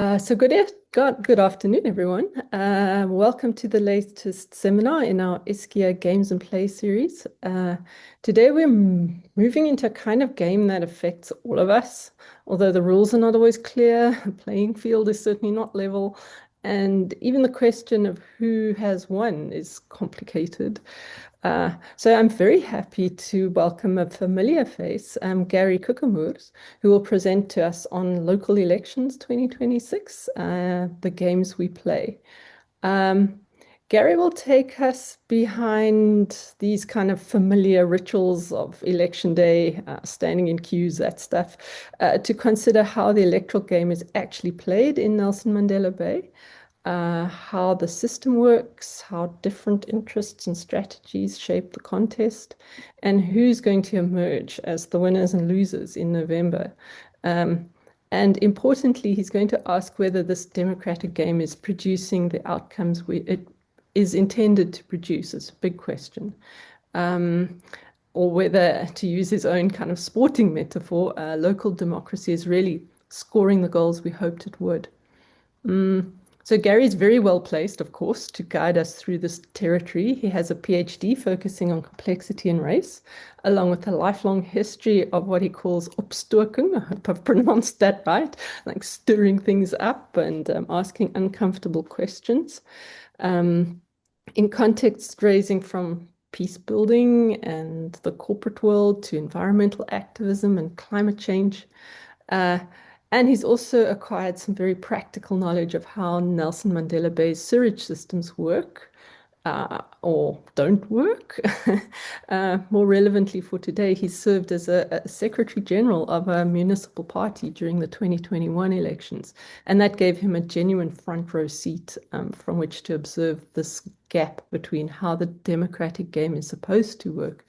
Good afternoon, everyone. Welcome to the latest seminar in our Iscia Games and Play series. Today we're moving into a kind of game that affects all of us, although the rules are not always clear, the playing field is certainly not level, and even the question of who has won is complicated. So I'm very happy to welcome a familiar face, Gary Koekemoer, who will present to us on local elections 2026, the games we play. Um, Gary will take us behind these kind of familiar rituals of election day, standing in queues, that stuff, to consider how the electoral game is actually played in Nelson Mandela Bay, how the system works, how different interests and strategies shape the contest, and who's going to emerge as the winners and losers in November. Um, and importantly, he's going to ask whether this democratic game is producing the outcomes it is intended to produce. It's a big question. Um, or whether, to use his own kind of sporting metaphor, local democracy is really scoring the goals we hoped it would. Mm. So Gary's very well placed, of course, to guide us through this territory. He has a PhD focusing on complexity and race, along with a lifelong history of what he calls opstoking. I hope I've pronounced that right, like stirring things up and asking uncomfortable questions. Um, in context ranging from peace building and the corporate world to environmental activism and climate change. Uh, and he's also acquired some very practical knowledge of how Nelson Mandela Bay's sewage systems work or don't work. More relevantly for today, he served as a Secretary General of a municipal party during the 2021 elections. And that gave him a genuine front row seat from which to observe this gap between how the democratic game is supposed to work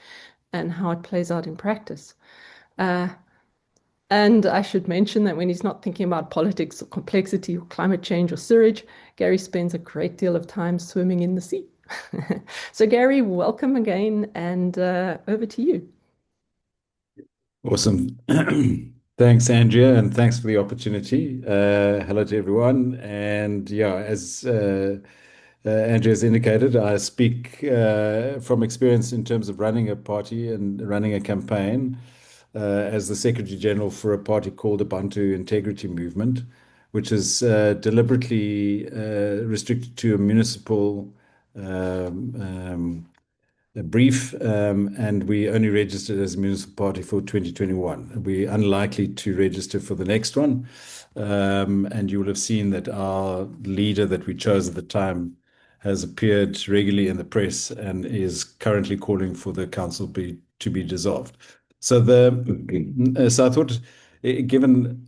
and how it plays out in practice. Uh, and I should mention that when he's not thinking about politics or complexity or climate change or sewage, Gary spends a great deal of time swimming in the sea. So, Gary, welcome again, and over to you. Awesome. Thanks, Andrea, and thanks for the opportunity. Hello to everyone. And yeah, as Andrea has indicated, I speak from experience in terms of running a party and running a campaign as the Secretary General for a party called the Bantu Integrity Movement, which is deliberately restricted to a municipal um, um, a brief, and we only registered as a municipal party for 2021. We're unlikely to register for the next one. And you will have seen that our leader that we chose at the time has appeared regularly in the press and is currently calling for the to be dissolved. So I thought, given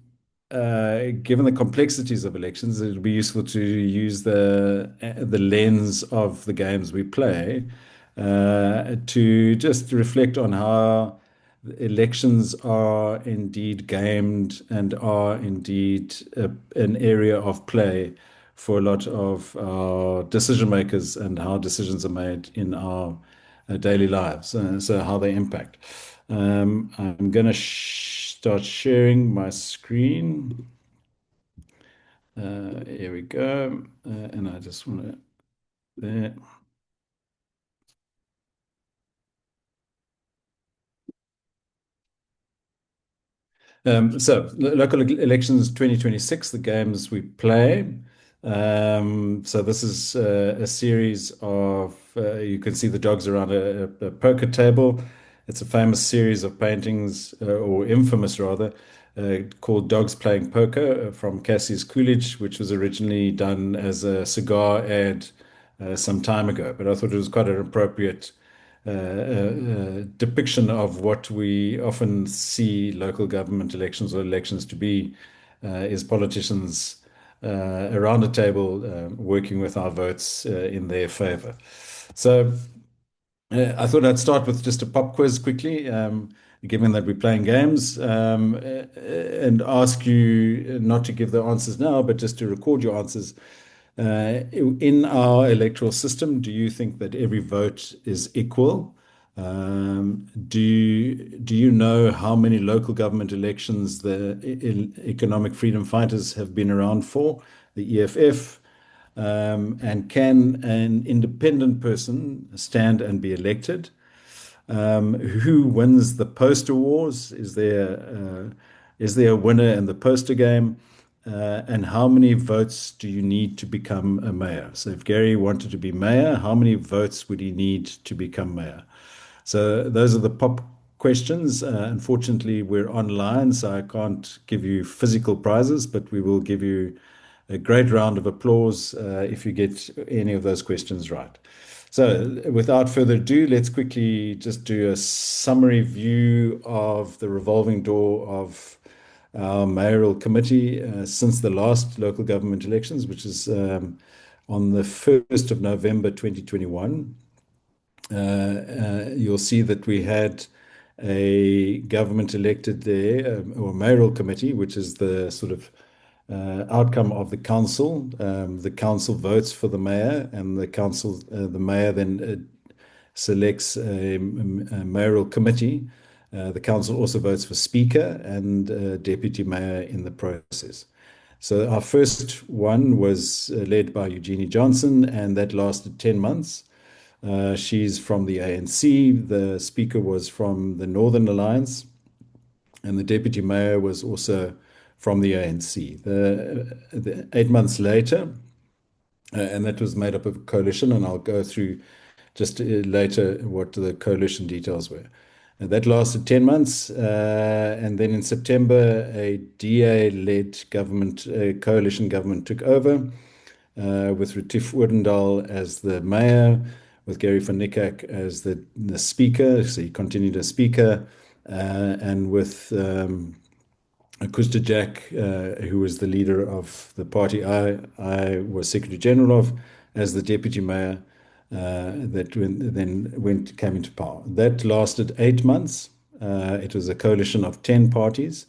the complexities of elections, it would be useful to use the lens of the games we play to just reflect on how elections are indeed gamed and are indeed an area of play for a lot of our decision makers and how decisions are made in our daily lives, so how they impact. I'm going to start sharing my screen. Here we go. And I just want to, there. Local elections 2026, the games we play. So this is a series of, you can see the dogs around a poker table. It's a famous series of paintings, or infamous rather, called Dogs Playing Poker from Cassie's Coolidge, which was originally done as a cigar ad some time ago. But I thought it was quite an appropriate depiction of what we often see local government elections or elections to be, is politicians around a table working with our votes in their favor. So I thought I'd start with just a pop quiz quickly, given that we're playing games, and ask you not to give the answers now, but just to record your answers. In our electoral system, do you think that every vote is equal? Do you know how many local government elections the Economic Freedom Fighters have been around for, the EFF? And can an independent person stand and be elected? Who wins the poster wars? Is there a winner in the poster game? And how many votes do you need to become a mayor? So if Gary wanted to be mayor, how many votes would he need to become mayor? So those are the pop questions. Unfortunately, we're online, so I can't give you physical prizes, but we will give you a great round of applause if you get any of those questions right. So, without further ado, let's quickly just do a summary view of the revolving door of our mayoral committee since the last local government elections, which is on the 1st of November 2021. You'll see that we had a government elected there, or mayoral committee, which is the sort of outcome of the council. The council votes for the mayor, and the mayor then selects a mayoral committee. The council also votes for speaker and deputy mayor in the process. So our first one was led by Eugenie Johnson, and that lasted 10 months. She's from the ANC. The speaker was from the Northern Alliance, and the deputy mayor was also from the ANC. The 8 months later, and that was made up of a coalition, and I'll go through just later what the coalition details were. And that lasted 10 months, and then in September, a DA-led government, coalition government took over with Retief Odendaal as the mayor, with Gary van Niekerk as the speaker. So he continued as speaker, and with Koester Jack, who was the leader of the party I was Secretary General of, as the deputy mayor, came into power. That lasted 8 months. It was a coalition of 10 parties.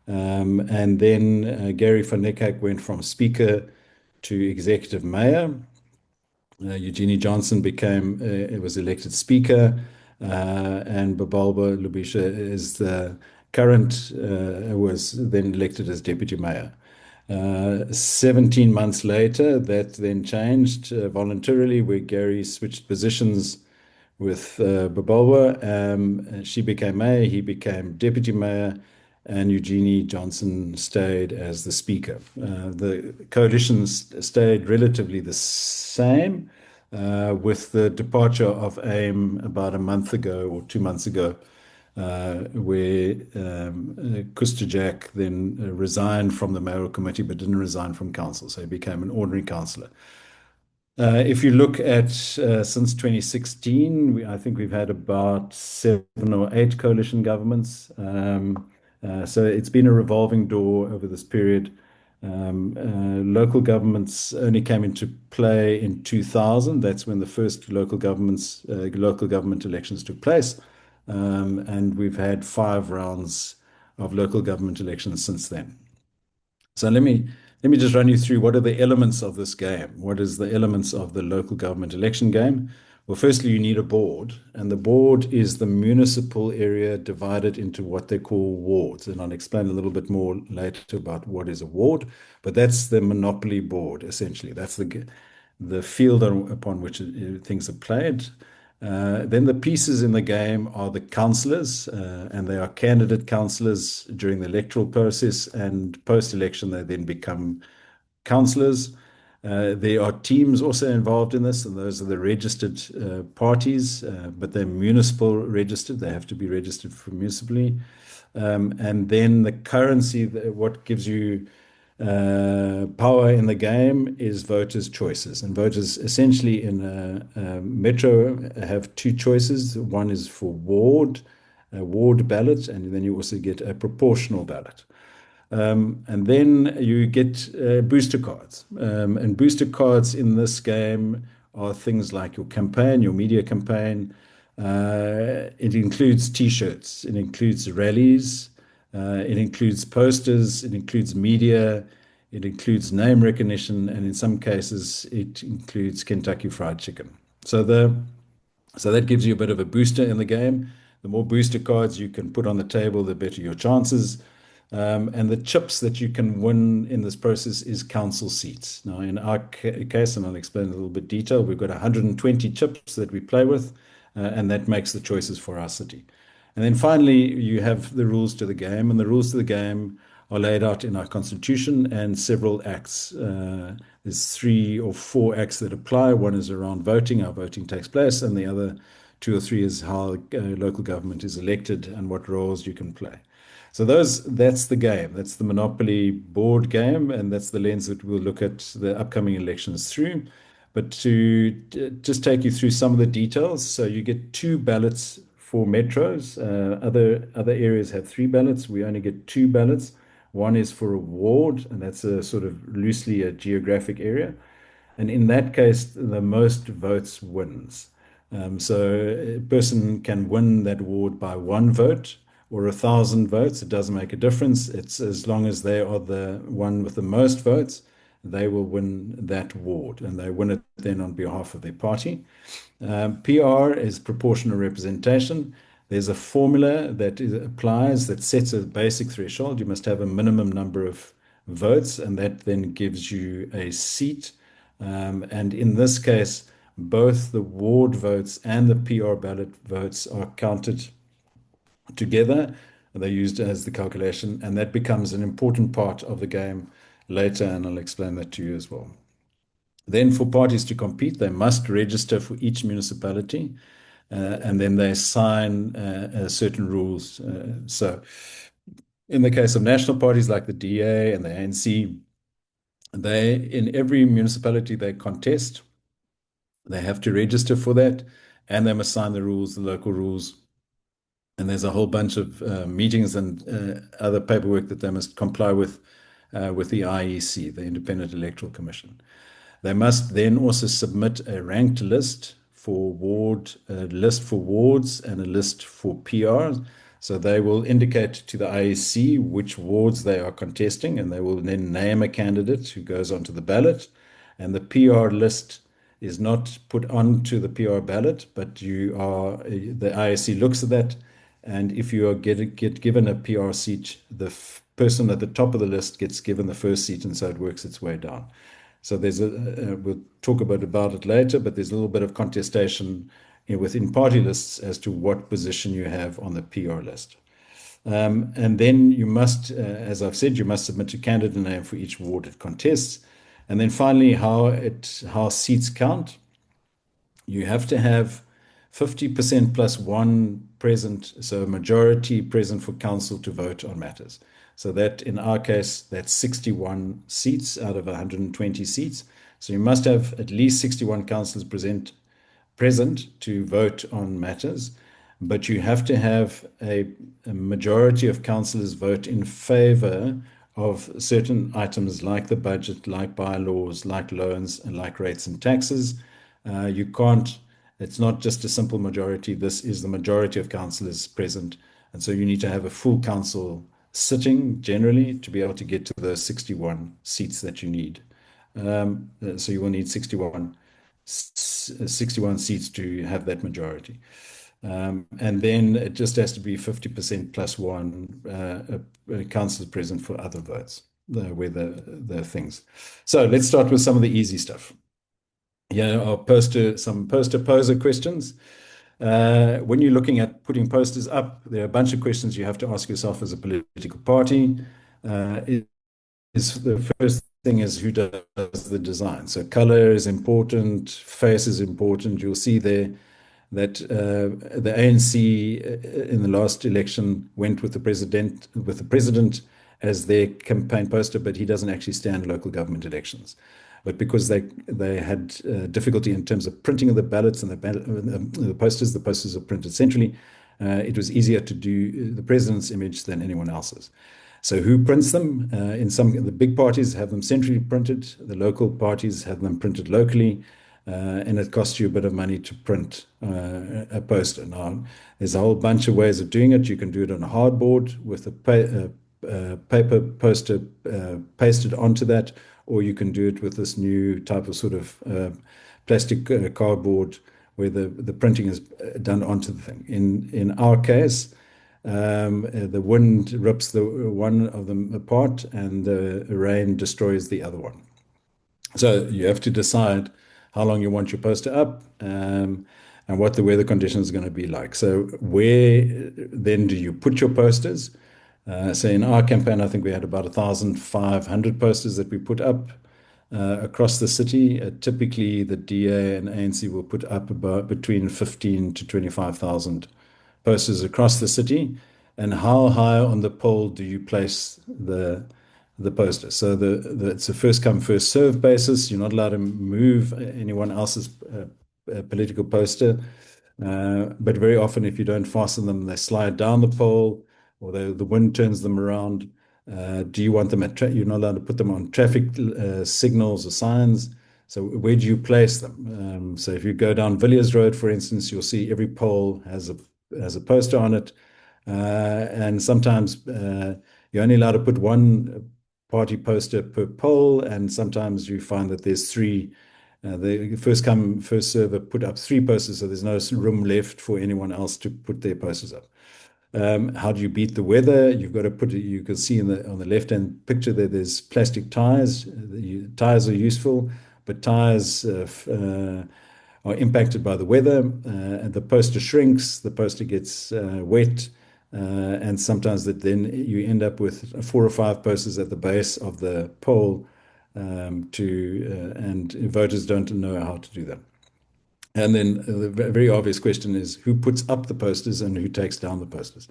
And then Gary van Niekerk went from speaker to executive mayor. Eugenie Johnson was elected speaker, and Babalwa Lubisha is the current was then elected as deputy mayor. 17 months later, that then changed voluntarily, where Gary switched positions with Babalwa. She became mayor, he became deputy mayor, and Eugenie Johnson stayed as the speaker. The coalition stayed relatively the same, with the departure of AIM about a month ago or 2 months ago, where Koester Jack then resigned from the mayoral committee but didn't resign from council, so he became an ordinary councillor. If you look at since 2016, I think we've had about 7 or 8 coalition governments. So it's been a revolving door over this period. Local governments only came into play in 2000. That's when the first local government elections took place. And we've had 5 rounds of local government elections since then. So let me just run you through what are the elements of this game. What is the elements of the local government election game? Well, firstly, you need a board, and the board is the municipal area divided into what they call wards. And I'll explain a little bit more later about what is a ward, but that's the monopoly board, essentially. That's the field upon which things are played. Then the pieces in the game are the councillors, and they are candidate councillors during the electoral process, and post-election they then become councillors. There are teams also involved in this, and those are the registered parties, but they're municipal registered. They have to be registered for municipally. And then the currency, what gives you power in the game is voters' choices. And voters essentially in a metro have 2 choices. One is for a ward ballot, and then you also get a proportional ballot. And then you get booster cards. And booster cards in this game are things like your campaign, your media campaign. It includes T-shirts, it includes rallies, it includes posters, it includes media, it includes name recognition, and in some cases, it includes Kentucky Fried Chicken. So So that gives you a bit of a booster in the game. The more booster cards you can put on the table, the better your chances. And the chips that you can win in this process is council seats. Now, in our case, and I'll explain in a little bit detail, we've got 120 chips that we play with, and that makes the choices for our city. And then finally, you have the rules to the game, and the rules to the game are laid out in our constitution and several acts. There's 3 or 4 acts that apply. One is around voting, how voting takes place, and the other 2 or 3 is how local government is elected and what roles you can play. So that's the game. That's the Monopoly board game, and that's the lens that we'll look at the upcoming elections through. But to just take you through some of the details, so you get 2 ballots for metros. Other areas have 3 ballots. We only get 2 ballots. One is for a ward, and that's a sort of loosely a geographic area. And in that case, the most votes wins. So a person can win that ward by 1 vote or 1,000 votes. It doesn't make a difference. It's as long as they are the one with the most votes, they will win that ward, and they win it then on behalf of their party. PR is proportional representation. There's a formula that applies that sets a basic threshold. You must have a minimum number of votes, and that then gives you a seat. And in this case, both the ward votes and the PR ballot votes are counted together. They're used as the calculation, and that becomes an important part of the game later, and I'll explain that to you as well. Then for parties to compete, they must register for each municipality, and then they sign certain rules. So in the case of national parties like the DA and the ANC, they in every municipality they contest, they have to register for that, and they must sign the rules, the local rules. And there's a whole bunch of meetings and other paperwork that they must comply with the IEC, the Independent Electoral Commission. They must then also submit a ranked list for a list for wards and a list for PRs. So they will indicate to the IEC which wards they are contesting, and they will then name a candidate who goes onto the ballot. And the PR list is not put onto the PR ballot, but the IEC looks at that, and if you get given a PR seat, the person at the top of the list gets given the first seat, and so it works its way down. So we'll talk about it later, but there's a little bit of contestation within party lists as to what position you have on the PR list. And then you must, as I've said, you must submit a candidate name for each ward it contests. And then finally, how seats count. You have to have 50% plus 1 present, so a majority present for council to vote on matters. So that, in our case, that's 61 seats out of 120 seats. So you must have at least 61 councillors present to vote on matters, but you have to have a majority of councillors vote in favour of certain items like the budget, like bylaws, like loans, and like rates and taxes. You can't, it's not just a simple majority. This is the majority of councillors present. And so you need to have a full council sitting generally to be able to get to the 61 seats that you need. So you will need 61 seats to have that majority. And then it just has to be 50% plus 1 councillors present for other votes, where the things. So let's start with some of the easy stuff. Yeah, some poster poser questions. When you're looking at putting posters up, there are a bunch of questions you have to ask yourself as a political party. The first thing is who does the design. So color is important, face is important. You'll see there that the ANC in the last election went with the president as their campaign poster, but he doesn't actually stand local government elections. But because they had difficulty in terms of printing of the ballots and the posters are printed centrally, it was easier to do the president's image than anyone else's. So who prints them? The big parties have them centrally printed. The local parties have them printed locally. And it costs you a bit of money to print a poster. Now, there's a whole bunch of ways of doing it. You can do it on a hardboard with a paper poster pasted onto that, or you can do it with this new type of sort of plastic cardboard where the printing is done onto the thing. In our case, the wind rips the one of them apart, and the rain destroys the other one. So you have to decide how long you want your poster up, and what the weather conditions are going to be like. So where then do you put your posters? So in our campaign, I think we had about 1,500 posters that we put up across the city. Typically, the DA and ANC will put up about between 15 to 25,000 posters across the city. And how high on the pole do you place the poster? So it's a first come, first serve basis. You're not allowed to move anyone else's political poster. But very often, if you don't fasten them, they slide down the pole, or the wind turns them around. Do you want them you're not allowed to put them on traffic signals or signs. So where do you place them? So if you go down Villiers Road, for instance, you'll see every pole has a poster on it. And sometimes you're only allowed to put one party poster per pole, and sometimes you find that there's three. The first come, first server put up three posters, so there's no room left for anyone else to put their posters up. How do you beat the weather? You've got to put it, you can see on the left-hand picture there, there's plastic tires. Tires are useful, but tires are impacted by the weather, and the poster shrinks, the poster gets wet, and sometimes then you end up with 4 or 5 posters at the base of the pole, and voters don't know how to do that. And then the very obvious question is, who puts up the posters and who takes down the posters?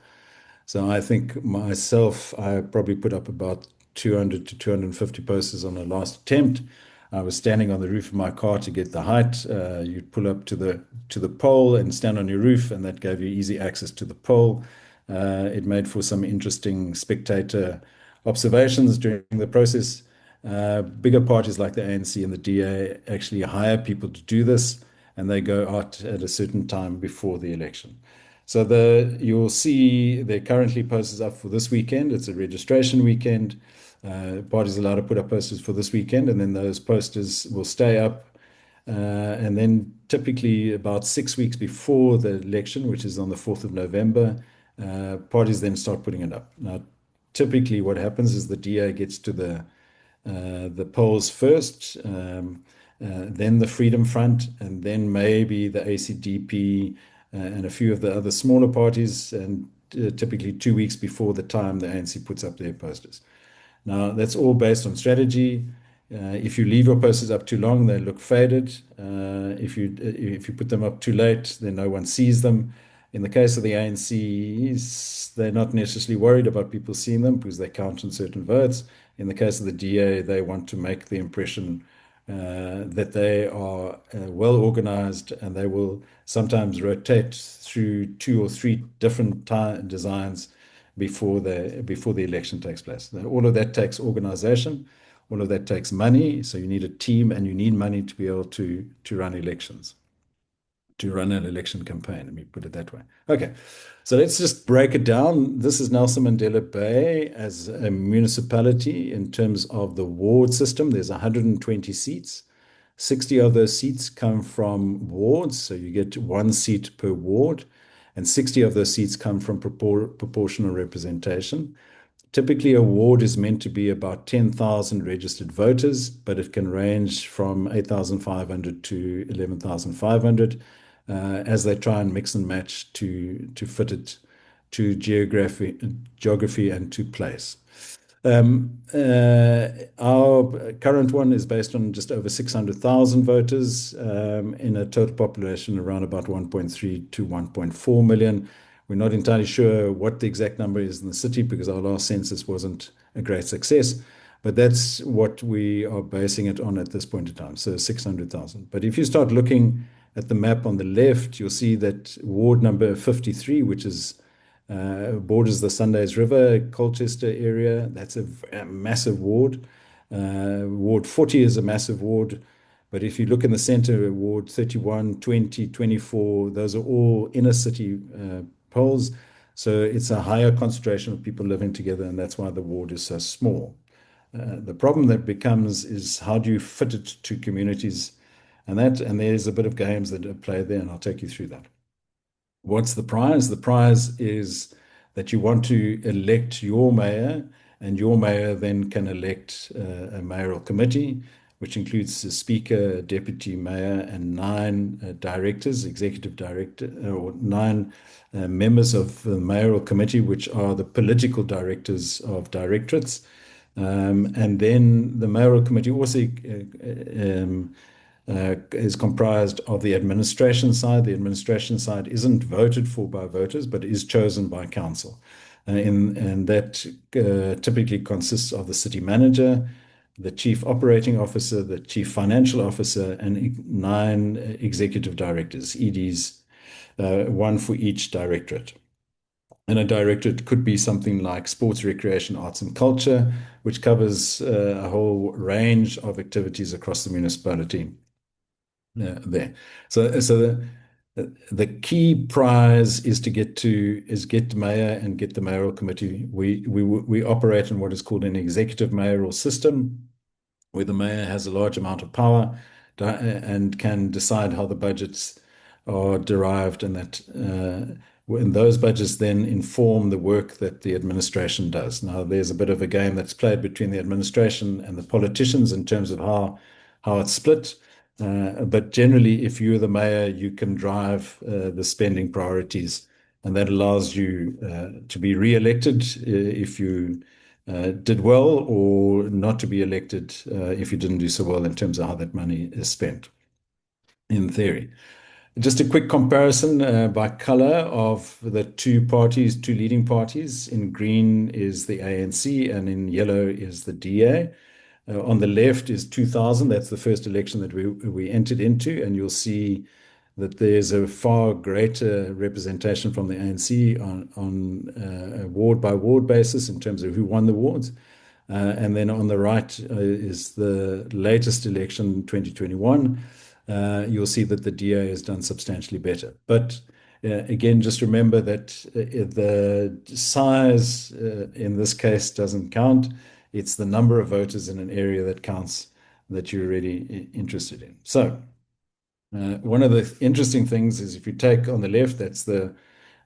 So I think myself, I probably put up about 200 to 250 posters on the last attempt. I was standing on the roof of my car to get the height. You'd pull up to the pole and stand on your roof, and that gave you easy access to the pole. It made for some interesting spectator observations during the process. Bigger parties like the ANC and the DA actually hire people to do this, and they go out at a certain time before the election. So you'll see there currently posters up for this weekend. It's a registration weekend. Parties allowed to put up posters for this weekend, and then those posters will stay up. And then typically about 6 weeks before the election, which is on the 4th of November, parties then start putting it up. Now, typically what happens is the DA gets to the polls first, then the Freedom Front, and then maybe the ACDP, and a few of the other smaller parties, and typically 2 weeks before the time the ANC puts up their posters. Now, that's all based on strategy. If you leave your posters up too long, they look faded. If you put them up too late, then no one sees them. In the case of the ANC, they're not necessarily worried about people seeing them because they count on certain votes. In the case of the DA, they want to make the impression that they are well organized, and they will sometimes rotate through 2 or 3 different designs before the election takes place. Now, all of that takes organization, all of that takes money. So you need a team, and you need money to be able to run elections, to run an election campaign. Let me put it that way. Okay, so let's just break it down. This is Nelson Mandela Bay as a municipality in terms of the ward system. There's 120 seats. 60 of those seats come from wards, so you get 1 seat per ward, and 60 of those seats come from proportional representation. Typically, a ward is meant to be about 10,000 registered voters, but it can range from 8,500 to 11,500 as they try and mix and match to fit it to geography and to place. Our current one is based on just over 600,000 voters in a total population around about 1.3 to 1.4 million. We're not entirely sure what the exact number is in the city because our last census wasn't a great success, but that's what we are basing it on at this point in time, so 600,000. But if you start looking at the map on the left, you'll see that ward number 53, which is borders the Sundays River, Colchester area. That's a massive ward. Ward 40 is a massive ward. But if you look in the center, Ward 31, 20, 24, those are all inner city polls. So it's a higher concentration of people living together, and that's why the ward is so small. The problem that becomes is how do you fit it to communities and there's a bit of games that are played there, and I'll take you through that. What's the prize? The prize is that you want to elect your mayor, and your mayor then can elect a mayoral committee, which includes a speaker, a deputy mayor, and nine directors, executive director, or nine members of the mayoral committee, which are the political directors of directorates. And then the mayoral committee also is comprised of the administration side. The administration side isn't voted for by voters, but is chosen by council. And that typically consists of the city manager, the chief operating officer, the chief financial officer, and nine executive directors, EDs, one for each directorate. And a directorate could be something like sports, recreation, arts, and culture, which covers a whole range of activities across the municipality there. So the key prize is to get the mayor and get the mayoral committee. We operate in what is called an executive mayoral system, where the mayor has a large amount of power and can decide how the budgets are derived, and those budgets then inform the work that the administration does. Now, there's a bit of a game that's played between the administration and the politicians in terms of how it's split. But generally, if you're the mayor, you can drive the spending priorities, and that allows you to be re-elected if you did well, or not to be elected if you didn't do so well in terms of how that money is spent, in theory. Just a quick comparison by color of the two leading parties. In green is the ANC, and in yellow is the DA. On the left is 2000. That's the first election that we entered into, and you'll see that there's a far greater representation from the ANC on a ward by ward basis in terms of who won the wards. And then on the right is the latest election, 2021. You'll see that the DA has done substantially better. But again, just remember that the size in this case doesn't count. It's the number of voters in an area that counts, that you're really interested in. So one of the interesting things is, if you take on the left, that's the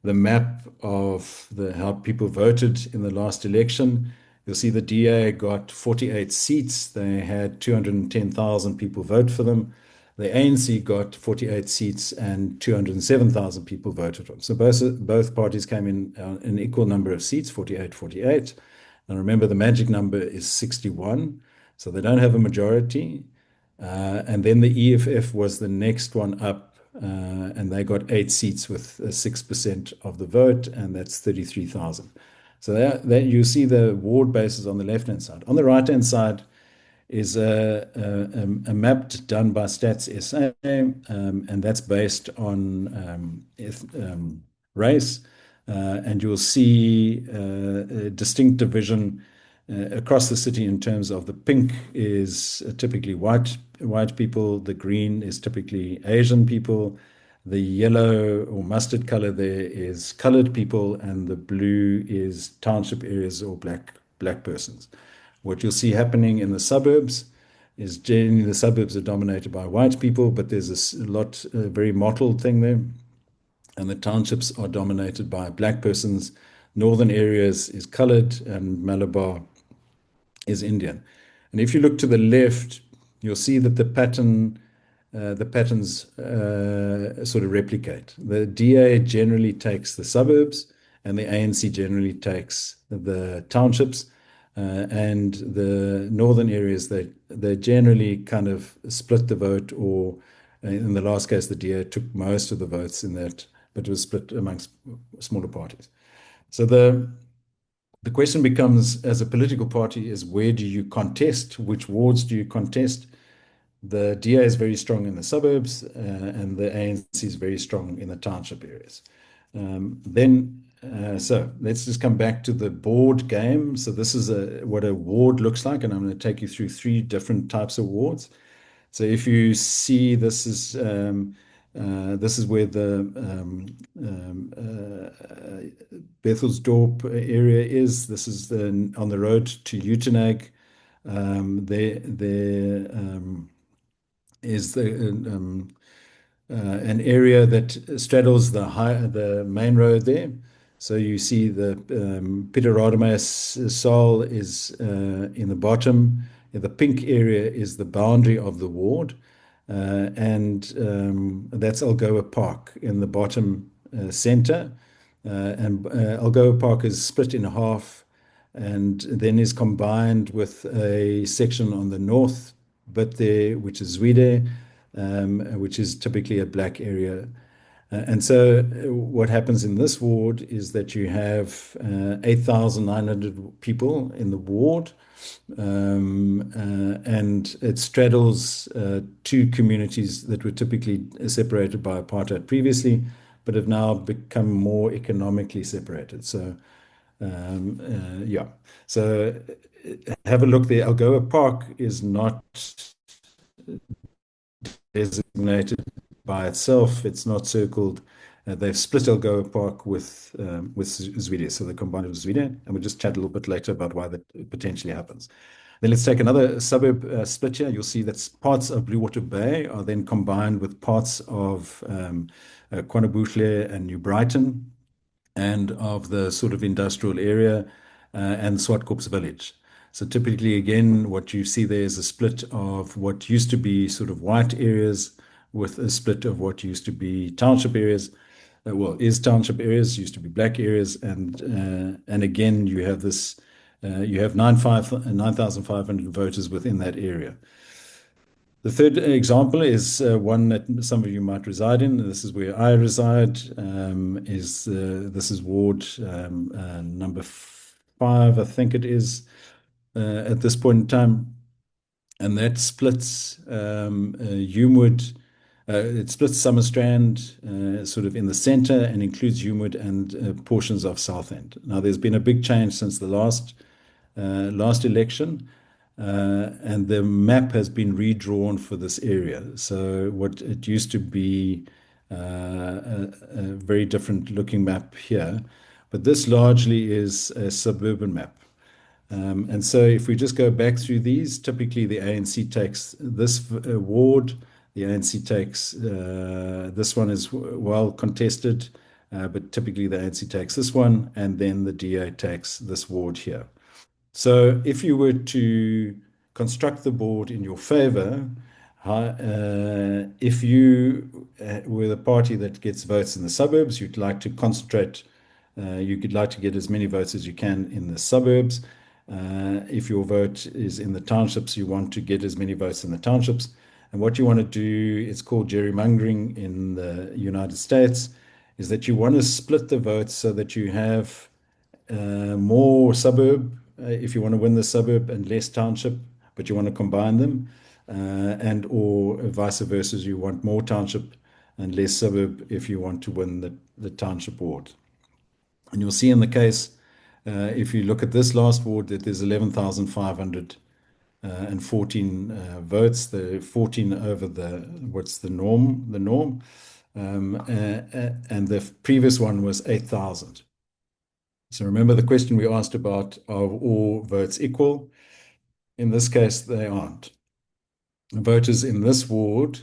map of how people voted in the last election. You'll see the DA got 48 seats. They had 210,000 people vote for them. The ANC got 48 seats and 207,000 people voted for them. So both parties came in an equal number of seats, 48, 48. And remember, the magic number is 61. So they don't have a majority. And then the EFF was the next one up, and they got 8 seats with 6% of the vote, and that's 33,000. So that you see the ward bases on the left-hand side. On the right-hand side is a map done by Stats SA, and that's based on race. And you'll see a distinct division across the city in terms of the pink is typically white people, the green is typically Asian people, the yellow or mustard color there is colored people, and the blue is township areas or black persons. What you'll see happening in the suburbs is generally the suburbs are dominated by white people, but there's a very mottled thing there. And the townships are dominated by black persons. Northern areas is colored, and Malabar is Indian. And if you look to the left, you'll see that the patterns sort of replicate. The DA generally takes the suburbs, and the ANC generally takes the townships. And the northern areas, they generally kind of split the vote, or in the last case, the DA took most of the votes in that, but it was split amongst smaller parties. So the question becomes, as a political party, is where do you contest? Which wards do you contest? The DA is very strong in the suburbs, and the ANC is very strong in the township areas. So let's just come back to the board game. So this is what a ward looks like, and I'm going to take you through 3 different types of wards. So if you see, this is where the Bethelsdorp area is. This is on the road to Uitenhage. There is an area that straddles the main road there. So you see the Pietermaritzburg Saal is in the bottom. The pink area is the boundary of the ward, and that's Algoa Park in the bottom center. And Algoa Park is split in half and then is combined with a section on the north bit there, which is Zwide, which is typically a black area. And so what happens in this ward is that you have 8,900 people in the ward, and it straddles two communities that were typically separated by apartheid previously, but have now become more economically separated. So, yeah. So have a look there. Algoa Park is not designated by itself. It's not circled. They've split Algoa Park with Zwide, so they combined with Zwide, and we'll just chat a little bit later about why that potentially happens. Then let's take another suburb split here. You'll see that parts of Blue Water Bay are then combined with parts of KwaNobuhle and New Brighton, and of the sort of industrial area and Swartkops village. So typically, again, what you see there is a split of what used to be sort of white areas with a split of what used to be township areas. Well, is township areas, used to be black areas, and again, you have this, you have 9,500 voters within that area. The third example is one that some of you might reside in. This is where I reside. This is Ward number 5, I think it is, at this point in time, and that splits Humewood. It splits Summerstrand sort of in the center and includes Humewood and portions of Southend. Now, there's been a big change since the last election. And the map has been redrawn for this area. So what it used to be a very different looking map here, but this largely is a suburban map. And so if we just go back through these, typically the ANC takes this ward, the ANC takes this one is well contested, but typically the ANC takes this one, and then the DA takes this ward here. So if you were to construct the board in your favor, if you were the party that gets votes in the suburbs, you'd like to concentrate, you'd like to get as many votes as you can in the suburbs. If your vote is in the townships, you want to get as many votes in the townships. And what you want to do, it's called gerrymandering in the United States, is that you want to split the votes so that you have more suburb if you want to win the suburb and less township, but you want to combine them, and or vice versa, you want more township and less suburb if you want to win the township ward. And you'll see in the case, if you look at this last ward, that there's 11,514 votes, the 14 over what's the norm, and the previous one was 8,000. So remember the question we asked about, are all votes equal? In this case, they aren't. Voters in this ward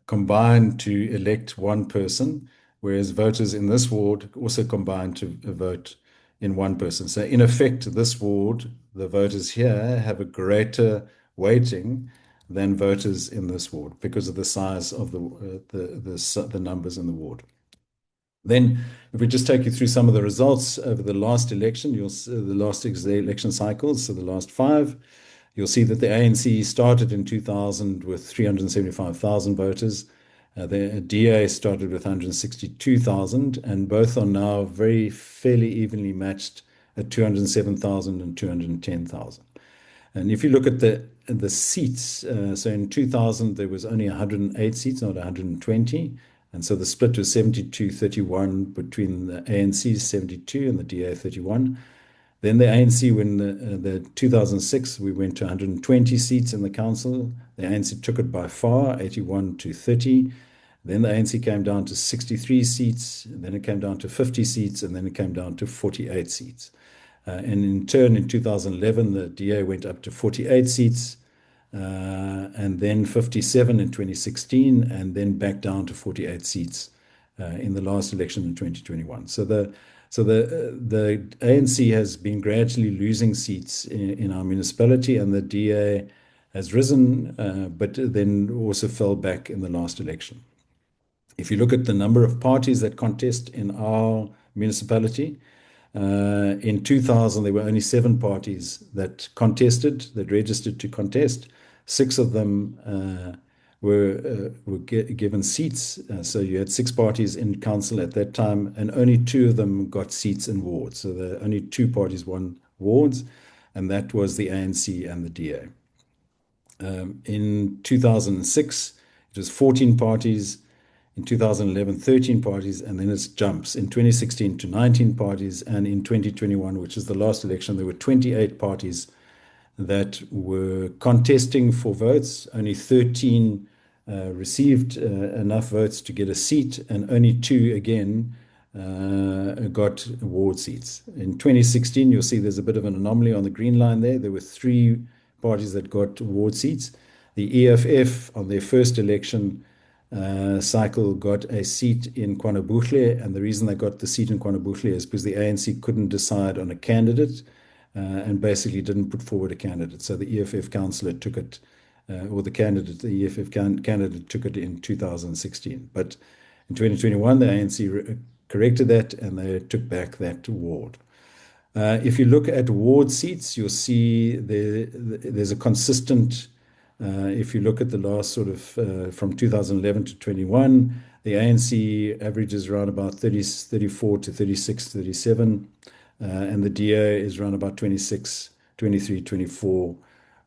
combine to elect one person, whereas voters in this ward also combine to vote in one person. So in effect, this ward, the voters here have a greater weighting than voters in this ward because of the size of the numbers in the ward. Then, if we just take you through some of the results over the last election, you'll see the last election cycles, so the last 5, you'll see that the ANC started in 2000 with 375,000 voters. The DA started with 162,000, and both are now very fairly evenly matched at 207,000 and 210,000. And if you look at the seats, so in 2000 there was only 108 seats, not 120. And so the split was 72-31 between the ANC 72 and the DA 31. Then the ANC, when the 2006, we went to 120 seats in the council. The ANC took it by far, 81-30. Then the ANC came down to 63 seats. Then it came down to 50 seats, and then it came down to 48 seats. And in turn, in 2011, the DA went up to 48 seats. and then 57 in 2016, and then back down to 48 seats in the last election in 2021. So the ANC has been gradually losing seats in our municipality, and the DA has risen, but then also fell back in the last election. If you look at the number of parties that contest in our municipality, in 2000, there were only 7 parties that contested, that registered to contest. 6 of them were given seats. So you had 6 parties in council at that time, and only 2 of them got seats in wards. So the only 2 parties won wards, and that was the ANC and the DA. In 2006, it was 14 parties. In 2011, 13 parties, and then it jumps in 2016 to 19 parties. And in 2021, which is the last election, there were 28 parties that were contesting for votes. Only 13 received enough votes to get a seat, and only 2 again got ward seats. In 2016, you'll see there's a bit of an anomaly on the green line there. There were 3 parties that got ward seats. The EFF, on their first election cycle, got a seat in KwaNobuhle, and the reason they got the seat in KwaNobuhle is because the ANC couldn't decide on a candidate and basically didn't put forward a candidate. So the EFF councillor took it, or the candidate, the EFF candidate took it in 2016. But in 2021, the ANC corrected that and they took back that ward. If you look at ward seats, you'll see there's a consistent, if you look at the last sort of from 2011 to 21, the ANC averages around about 34 to 36, 37, and the DA is around about 26, 23, 24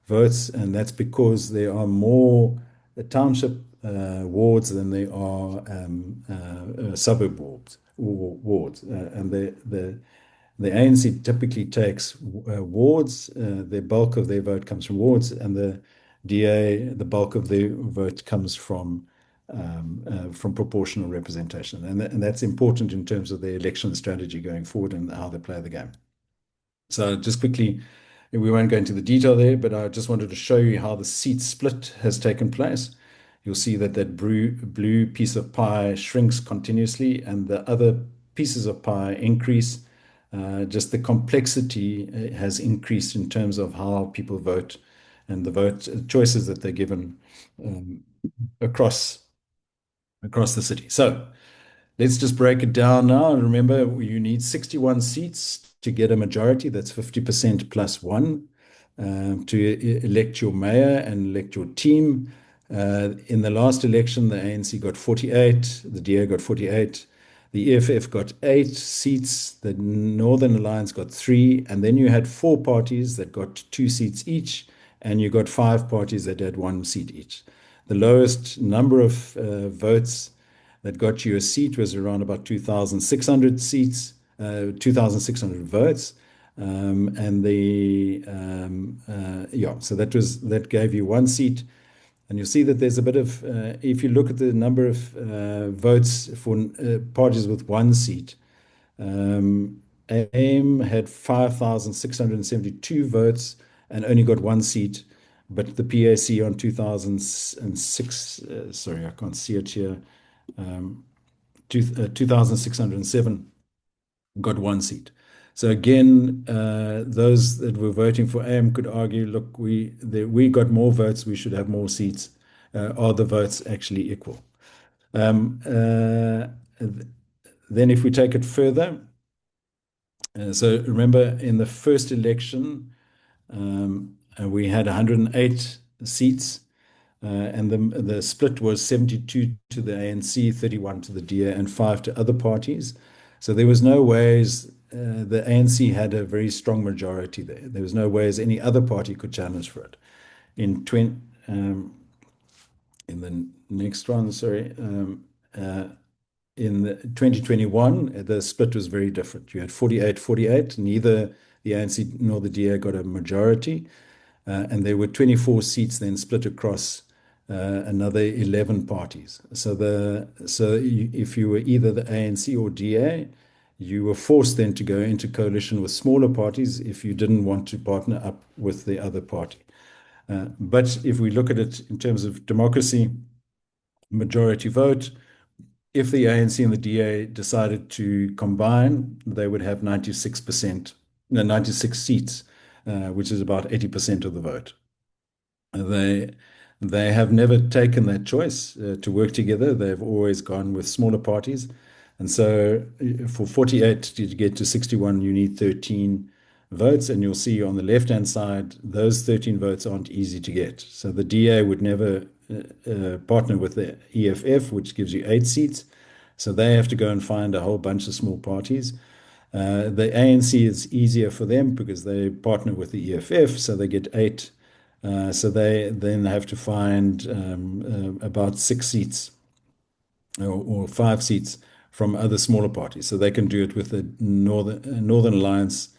votes. And that's because there are more township wards than there are suburb wards. And the ANC typically takes wards. The bulk of their vote comes from wards, and the DA, the bulk of their vote comes from proportional representation. And that's important in terms of the election strategy going forward and how they play the game. So just quickly, we won't go into the detail there, but I just wanted to show you how the seat split has taken place. You'll see that blue piece of pie shrinks continuously, and the other pieces of pie increase. Just the complexity has increased in terms of how people vote and the vote choices that they're given across the city. So let's just break it down now. And remember, you need 61 seats to get a majority. That's 50% plus 1 to elect your mayor and elect your team. In the last election, the ANC got 48, the DA got 48. The EFF got 8 seats, the Northern Alliance got 3, and then you had 4 parties that got 2 seats each, and you got 5 parties that had 1 seat each. The lowest number of votes that got you a seat was around about 2,600 seats, 2,600 votes. So that gave you 1 seat. And you'll see that there's a bit of, if you look at the number of votes for parties with 1 seat, AIM had 5,672 votes and only got 1 seat, but the PAC on 2006, sorry, I can't see it here, 2,607 got 1 seat. So again, those that were voting for AIM could argue, look, we got more votes, we should have more seats. Are the votes actually equal? Then if we take it further, so remember in the first election, we had 108 seats, and the split was 72 to the ANC, 31 to the DA, and 5 to other parties. So there was no ways the ANC had a very strong majority there. There was no ways any other party could challenge for it. In the next one, sorry, in 2021, the split was very different. You had 48-48. Neither the ANC nor the DA got a majority. And there were 24 seats then split across another 11 parties. So if you were either the ANC or DA, you were forced then to go into coalition with smaller parties if you didn't want to partner up with the other party. But if we look at it in terms of democracy, majority vote, if the ANC and the DA decided to combine, they would have 96%, no, 96 seats, which is about 80% of the vote. They they have never taken that choice to work together. They've always gone with smaller parties. And so for 48 to get to 61, you need 13 votes. And you'll see on the left-hand side, those 13 votes aren't easy to get. So the DA would never partner with the EFF, which gives you 8 seats. So they have to go and find a whole bunch of small parties. The ANC is easier for them because they partner with the EFF, so they get 8. So they then have to find about 6 seats or 5 seats from other smaller parties. So they can do it with the Northern Alliance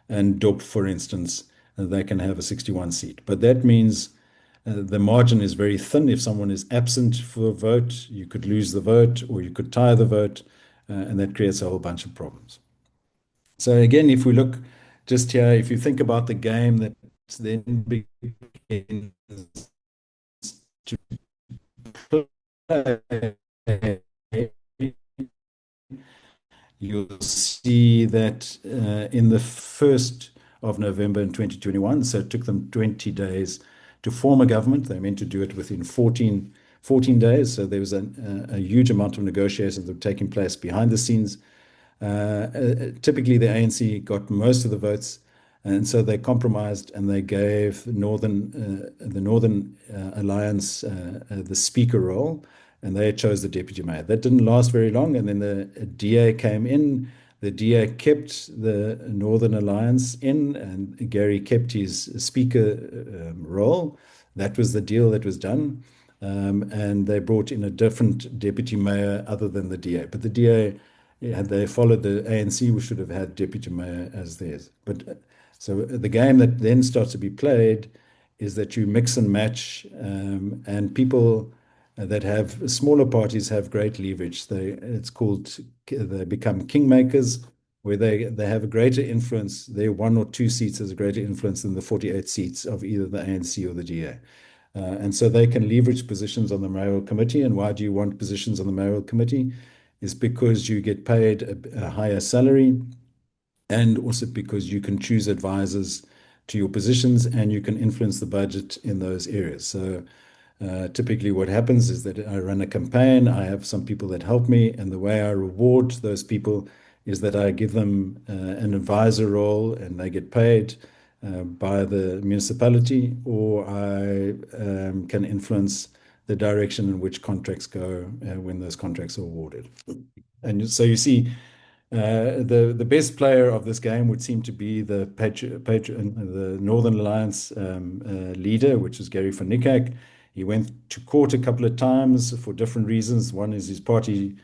and DOP, for instance, they can have a 61 seat. But that means the margin is very thin. If someone is absent for a vote, you could lose the vote or you could tie the vote, and that creates a whole bunch of problems. So again, if we look just here, if you think about the game that then begins to play, you'll see that in the 1st of November in 2021, so it took them 20 days to form a government. They meant to do it within 14 days. So there was a huge amount of negotiations that were taking place behind the scenes. Typically, the ANC got most of the votes, and so they compromised and they gave the Northern Alliance the speaker role, and they chose the deputy mayor. That didn't last very long, and then the DA came in. The DA kept the Northern Alliance in, and Gary kept his speaker role. That was the deal that was done. And they brought in a different deputy mayor other than the DA. But the DA, had they followed the ANC, we should have had deputy mayor as theirs. But so the game that then starts to be played is that you mix and match, and people that have smaller parties have great leverage. It's called they become kingmakers, where they have a greater influence. Their 1 or 2 seats has a greater influence than the 48 seats of either the ANC or the DA. And so they can leverage positions on the mayoral committee. And why do you want positions on the mayoral committee? Is because you get paid a higher salary, and also because you can choose advisors to your positions and you can influence the budget in those areas. So typically what happens is that I run a campaign, I have some people that help me, and the way I reward those people is that I give them an advisor role and they get paid by the municipality, or I can influence the direction in which contracts go when those contracts are awarded. And so you see, the best player of this game would seem to be the Northern Alliance leader, which is Gary van Niekerk. He went to court a couple of times for different reasons. One is his party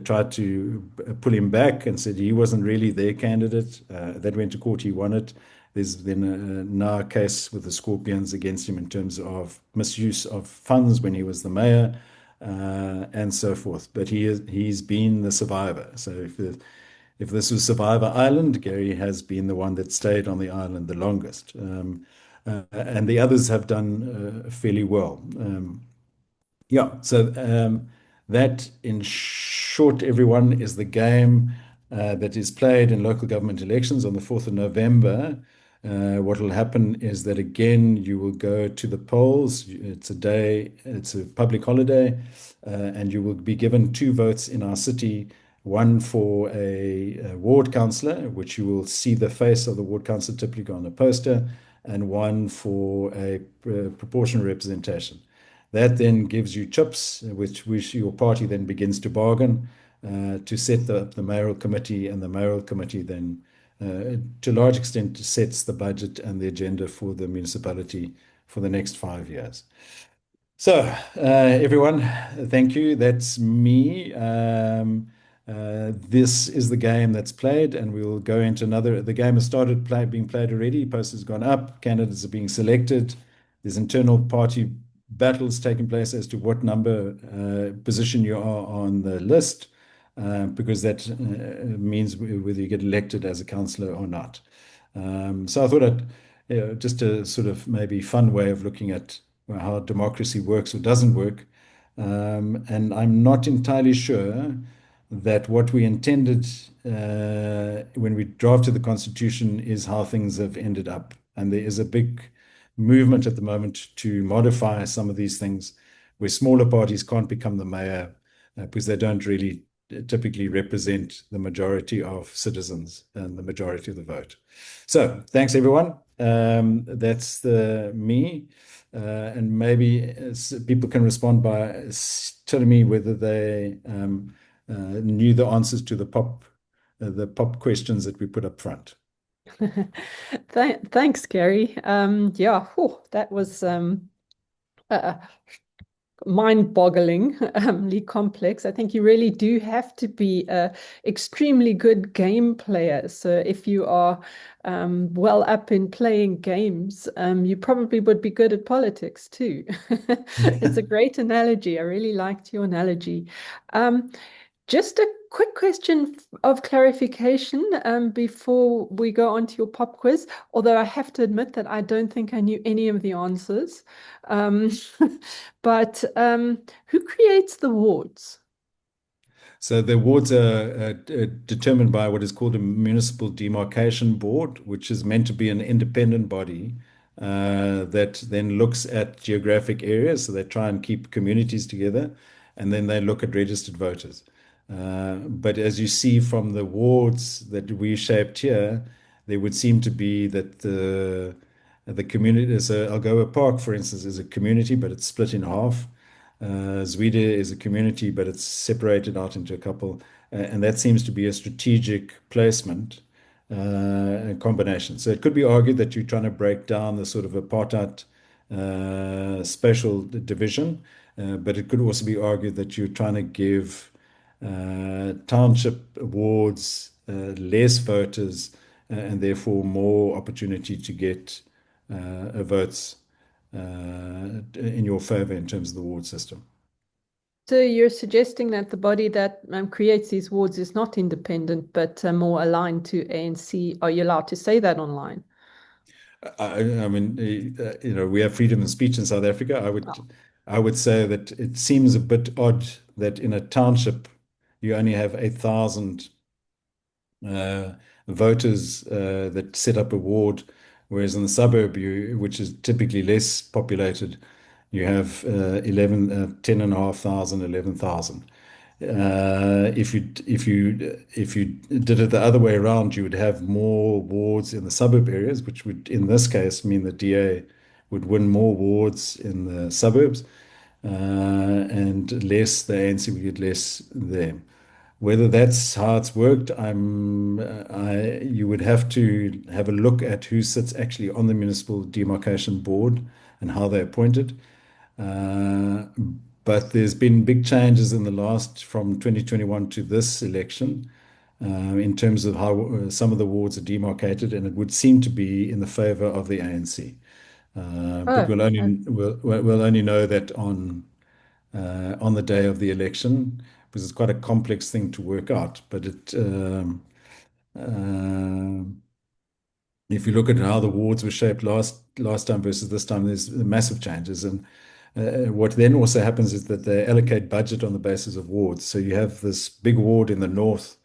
tried to pull him back and said he wasn't really their candidate. That went to court, he won it. There's then now a case with the Scorpions against him in terms of misuse of funds when he was the mayor, and so forth. But he's been the survivor. So if this was Survivor Island, Gary has been the one that stayed on the island the longest. And the others have done fairly well. Yeah, so that in short, everyone, is the game that is played in local government elections on the 4th of November. What will happen is that again, you will go to the polls. It's a public holiday, and you will be given 2 votes in our city, one for a ward councillor, which you will see the face of the ward councillor typically on a poster, and one for a proportional representation. That then gives you chips, which your party then begins to bargain to set up the mayoral committee, and the mayoral committee then, to a large extent, sets the budget and the agenda for the municipality for the next 5 years. So, everyone, thank you. That's me. This is the game that's played, and we'll go into another. The game has started being played already. Posters have gone up. Candidates are being selected. There's internal party battles taking place as to what number position you are on the list, because that means whether you get elected as a councillor or not. So I thought I'd just a sort of maybe fun way of looking at how democracy works or doesn't work. And I'm not entirely sure that what we intended when we drafted the Constitution is how things have ended up. And there is a big movement at the moment to modify some of these things where smaller parties can't become the mayor because they don't really typically represent the majority of citizens and the majority of the vote. So thanks, everyone. That's the me. And maybe people can respond by telling me whether they knew the answers to the pop questions that we put up front. Thanks, Gary. Yeah, whew, that was uh, mind-bogglingly complex. I think you really do have to be a extremely good game player. So if you are well up in playing games, you probably would be good at politics too. It's a great analogy. I really liked your analogy. Um, just a quick question of clarification before we go on to your pop quiz, although I have to admit that I don't think I knew any of the answers. Um, but who creates the wards? So the wards are determined by what is called a municipal demarcation board, which is meant to be an independent body that then looks at geographic areas. So they try and keep communities together, and then they look at registered voters. But as you see from the wards that we shaped here, there would seem to be that the community, so Algoa Park, for instance, is a community, but it's split in half. Zwede is a community, but it's separated out into a couple, and that seems to be a strategic placement combination. So it could be argued that you're trying to break down the sort of apartheid spatial division, but it could also be argued that you're trying to give township wards less voters and therefore more opportunity to get votes in your favor in terms of the ward system. So you're suggesting that the body that creates these wards is not independent, but more aligned to ANC. Are you allowed to say that online? I mean, we have freedom of speech in South Africa. Oh. I would say that it seems a bit odd that in a township you only have 8,000 uh, voters that set up a ward, whereas in the suburb, which is typically less populated, you have 10,500, 11,000. If you did it the other way around, you would have more wards in the suburb areas, which would, in this case, mean the DA would win more wards in the suburbs, and less the ANC would get less there. Whether that's how it's worked, you would have to have a look at who sits actually on the municipal demarcation board and how they're appointed. Uh, but there's been big changes in the last from 2021 to this election in terms of how some of the wards are demarcated, and it would seem to be in the favor of the ANC. But Oh, we'll only know that on the day of the election because it's quite a complex thing to work out. But uh, if you look at how the wards were shaped last time versus this time, there's massive changes. And what then also happens is that they allocate budget on the basis of wards. So you have this big ward in the north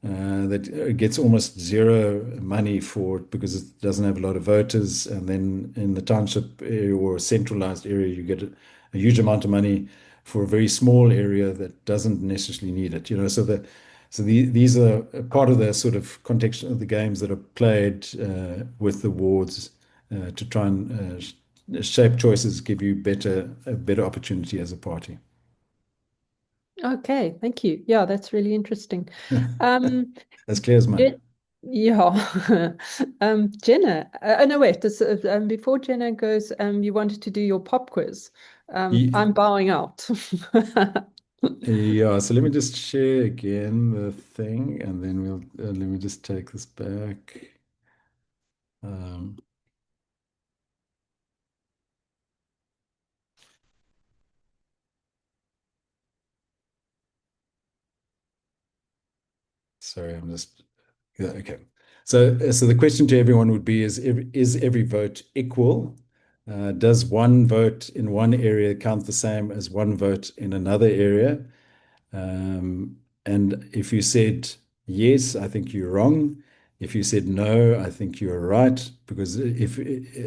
that gets almost zero money for it because it doesn't have a lot of voters. And then in the township area or a centralized area, you get a huge amount of money for a very small area that doesn't necessarily need it. These are part of the sort of context of the games that are played with the wards to try and shape choices, give you a better opportunity as a party. okay. Thank you. Yeah, that's really interesting. Um, As clear as mud. Je- yeah. Jenna. Oh no, wait. Before Jenna goes, you wanted to do your pop quiz. I'm bowing out. Yeah, so let me just share again the thing and then let me just take this back. Um, sorry, I'm just, yeah, okay. So the question to everyone would be: is every vote equal? Does one vote in one area count the same as one vote in another area? And if you said yes, I think you're wrong. If you said no, I think you're right, because if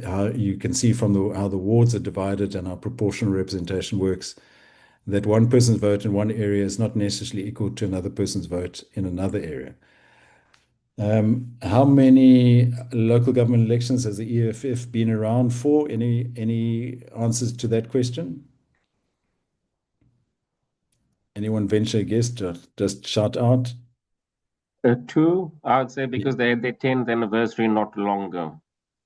how you can see from how the wards are divided and how proportional representation works, that one person's vote in one area is not necessarily equal to another person's vote in another area. How many local government elections has the EFF been around for? Any answers to that question? Anyone venture a guess? Just shout out. Two, I would say, because they had their 10th anniversary not longer.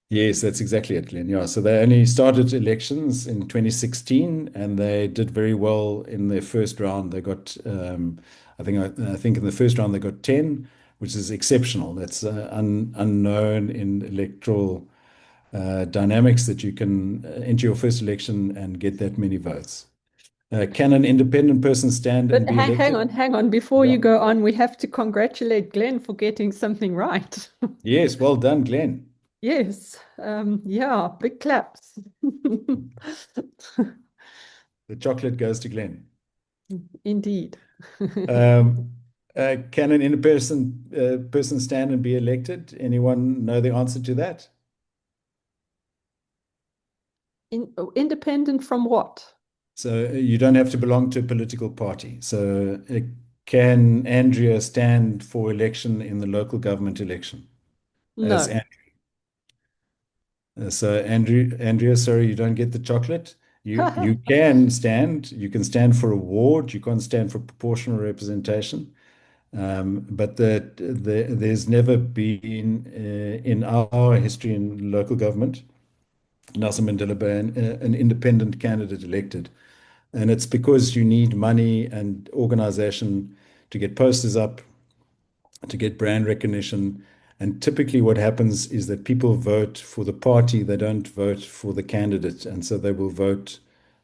Yes, that's exactly it, Glenn. Yeah, so they only started elections in 2016, and they did very well in their first round. They got, I think in the first round they got 10, which is exceptional. That's unknown in electoral dynamics, that you can enter your first election and get that many votes. Can an independent person stand and But be hang elected? on, hang on. Before Yeah. you go on, we have to congratulate Glenn for getting something right. Yes, well done, Glenn. Yes. Yeah, big claps. The chocolate goes to Glenn. Indeed. Um, can an in-person person stand and be elected? Anyone know the answer to that? Independent from what? So you don't have to belong to a political party. So can Andrea stand for election in the local government election as No. so Andrea, sorry, you don't get the chocolate. You can stand. You can stand for a ward. You can't stand for proportional representation. But there's never been in our history in local government, Nelson Mandela Bay, an independent candidate elected. And it's because you need money and organization to get posters up, to get brand recognition. And typically, what happens is that people vote for the party, they don't vote for the candidate. And so they will vote.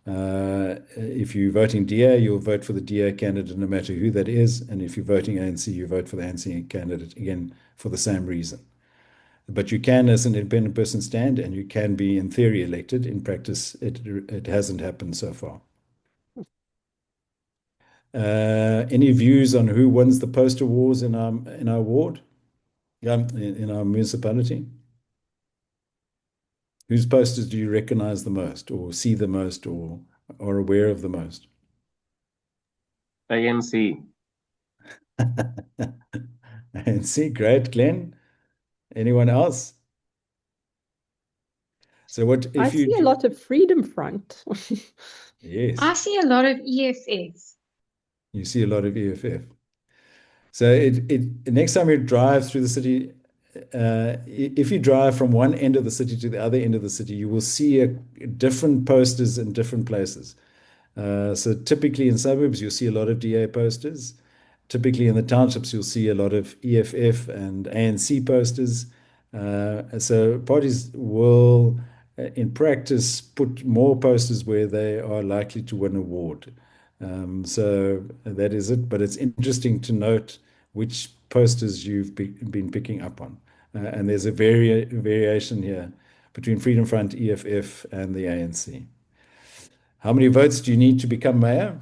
If you're voting DA, you'll vote for the DA candidate no matter who that is. And if you're voting ANC, you vote for the ANC candidate, again, for the same reason. But you can, as an independent person, stand, and you can be, in theory, elected. In practice, it hasn't happened so far. Any views on who wins the poster wars in our ward? Yeah, in our municipality? Whose posters do you recognize the most, or see the most, or are aware of the most? ANC. ANC, great, Glenn. Anyone else? So what I if see a you? lot of Freedom Front. Yes, I see a lot of EFF. you see a lot of EFF. So next time you drive through the city, if you drive from one end of the city to the other end of the city, you will see different posters in different places. So typically in suburbs, you'll see a lot of DA posters. Typically in the townships, you'll see a lot of EFF and ANC posters. So parties will, in practice, put more posters where they are likely to win a award. So that is it. But it's interesting to note which posters you've been picking up on. And there's a variation here between Freedom Front, EFF, and the ANC. How many votes do you need to become mayor?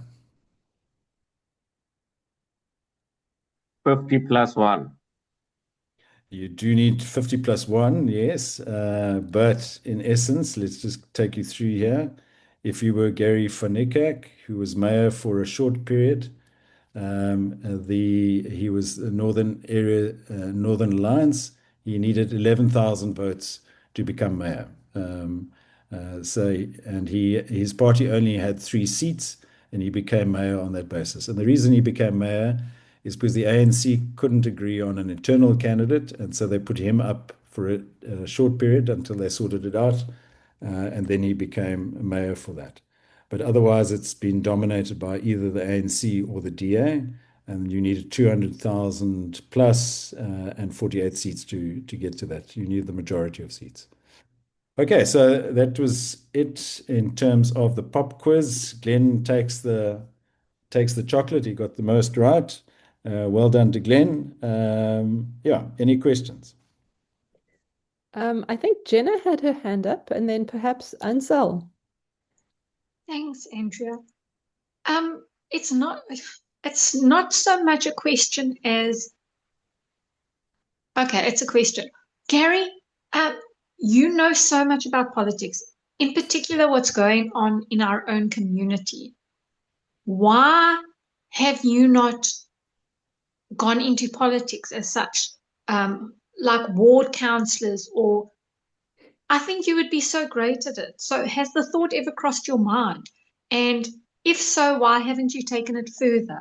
50 plus 1. You do need 50 plus 1, yes. But in essence, let's just take you through here. If you were Gary van Niekerk, who was mayor for a short period, he was the Northern Alliance. He needed 11,000 votes to become mayor. And his party only had 3 seats, and he became mayor on that basis. And the reason he became mayor is because the ANC couldn't agree on an internal candidate, and so they put him up for a short period until they sorted it out, and then he became mayor for that. But otherwise, it's been dominated by either the ANC or the DA, and you needed 200,000 plus and 48 seats to get to that. You need the majority of seats. Okay, so that was it in terms of the pop quiz. Glenn takes the chocolate. He got the most right. Well done to Glenn. Yeah, any questions? I think Jenna had her hand up, and then perhaps Ansel. Thanks, Andrea. Um, it's not it's not so much a question as okay, it's a question. Gary, um, you know so much about politics, in particular what's going on in our own community. Why have you not gone into politics as such, like ward councillors, or I think you would be so great at it. So, has the thought ever crossed your mind? And if so, why haven't you taken it further?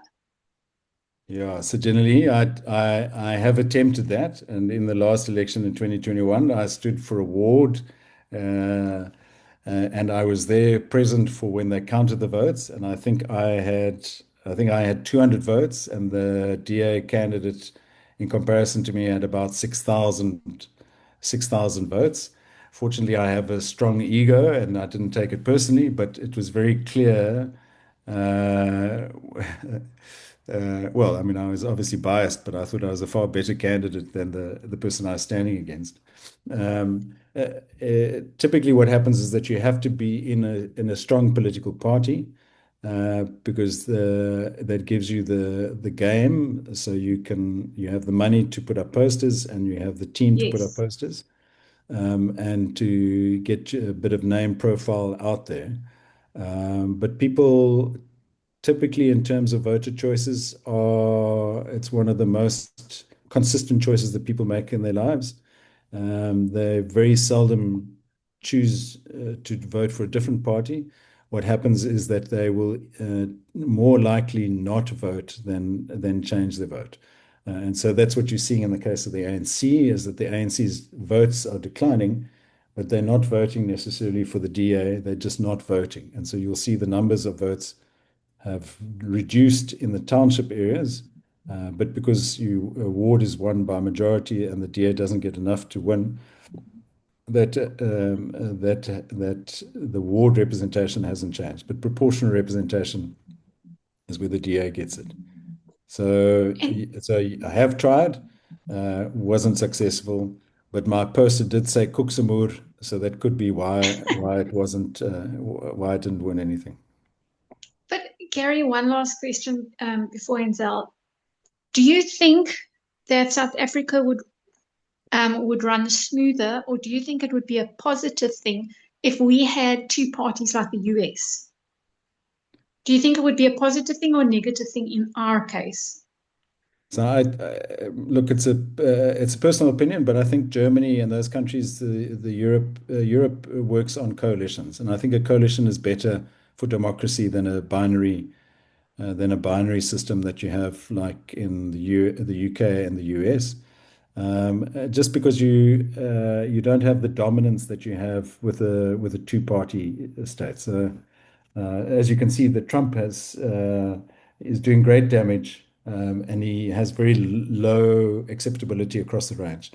Yeah, so generally, I have attempted that, and in the last election in 2021, I stood for a ward, and I was there present for when they counted the votes, and I think I had 200 votes, and the DA candidate, in comparison to me, had about 6,000 votes. Fortunately, I have a strong ego, and I didn't take it personally, but it was very clear. Uh, well, I mean, I was obviously biased, but I thought I was a far better candidate than the person I was standing against. Typically, what happens is that you have to be in a strong political party because that gives you the game, so you have the money to put up posters and you have the team to put up Yes, posters and to get a bit of name profile out there. But people typically, in terms of voter choices, it's one of the most consistent choices that people make in their lives. They very seldom choose to vote for a different party. What happens is that they will more likely not vote than change their vote. And so that's what you're seeing in the case of the ANC, is that the ANC's votes are declining, but they're not voting necessarily for the DA, they're just not voting. And so you'll see the numbers of votes have reduced in the township areas, but because a ward is won by majority and the DA doesn't get enough to win, that the ward representation hasn't changed, but proportional representation is where the DA gets it. So, and so I have tried, wasn't successful, but my poster did say Koekemoer, so that could be why it wasn't why I didn't win anything. but Gary, one last question before Enzel. Do you think that South Africa would run smoother, or do you think it would be a positive thing if we had two parties like the US? Do you think it would be a positive thing or a negative thing in our case? So look, it's a personal opinion, but I think Germany and those countries, the Europe works on coalitions, and I think a coalition is better for democracy than a binary system that you have like in the UK and the US. Just because you don't have the dominance that you have with a two-party state. So as you can see, that Trump is doing great damage, and he has very low acceptability across the range.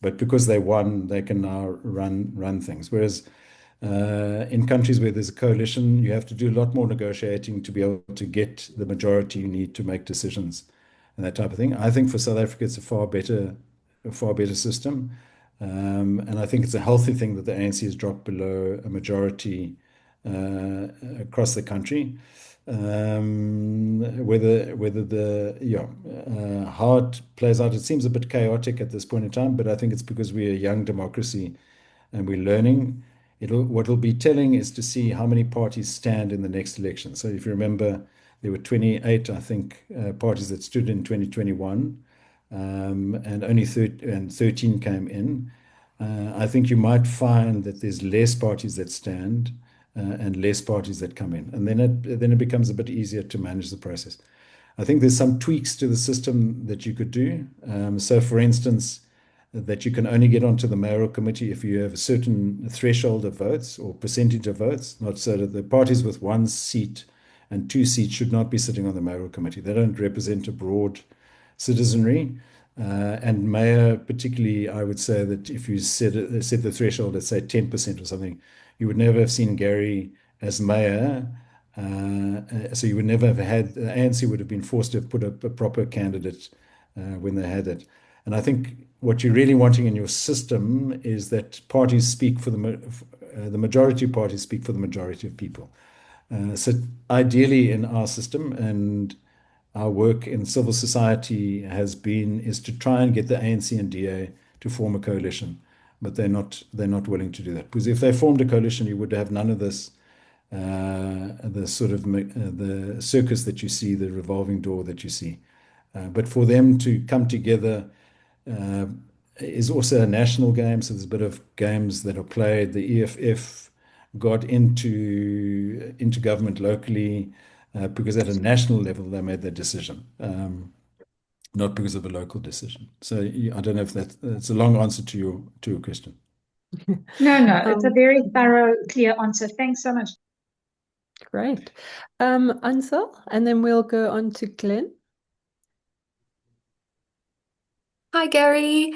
But because they won, they can now run things. Whereas in countries where there's a coalition, you have to do a lot more negotiating to be able to get the majority you need to make decisions and that type of thing. I think for South Africa, it's a far better system. And I think it's a healthy thing that the ANC has dropped below a majority across the country. How it plays out, it seems a bit chaotic at this point in time, but I think it's because we're a young democracy and we're learning. What will be telling is to see how many parties stand in the next election. So if you remember, there were 28, I think, parties that stood in 2021, and only 13 came in. I think you might find that there's less parties that stand and less parties that come in, and then it becomes a bit easier to manage the process. I think there's some tweaks to the system that you could do. So, for instance, that you can only get onto the mayoral committee if you have a certain threshold of votes or percentage of votes, not so that the parties with one seat and two seats should not be sitting on the mayoral committee. They don't represent a broad citizenry. And mayor, particularly, I would say that if you set the threshold at, say, 10% or something, you would never have seen Gary as mayor. So you would never have had, the ANC would have been forced to put up a proper candidate when they had it. And I think what you're really wanting in your system is that parties speak for the majority of parties speak for the majority of people. So ideally in our system and our work in civil society is to try and get the ANC and DA to form a coalition, but they're not willing to do that. Because if they formed a coalition, you would have none of this, the sort of the circus that you see, the revolving door that you see. But for them to come together uh, is also a national game. So there's a bit of games that are played. The EFF got into government locally because at a national level they made their decision, not because of a local decision. So I don't know if that's a long answer to your question. No, it's a very thorough, clear answer. Thanks so much. Great. Ansel, and then we'll go on to Glenn. Hi, Gary.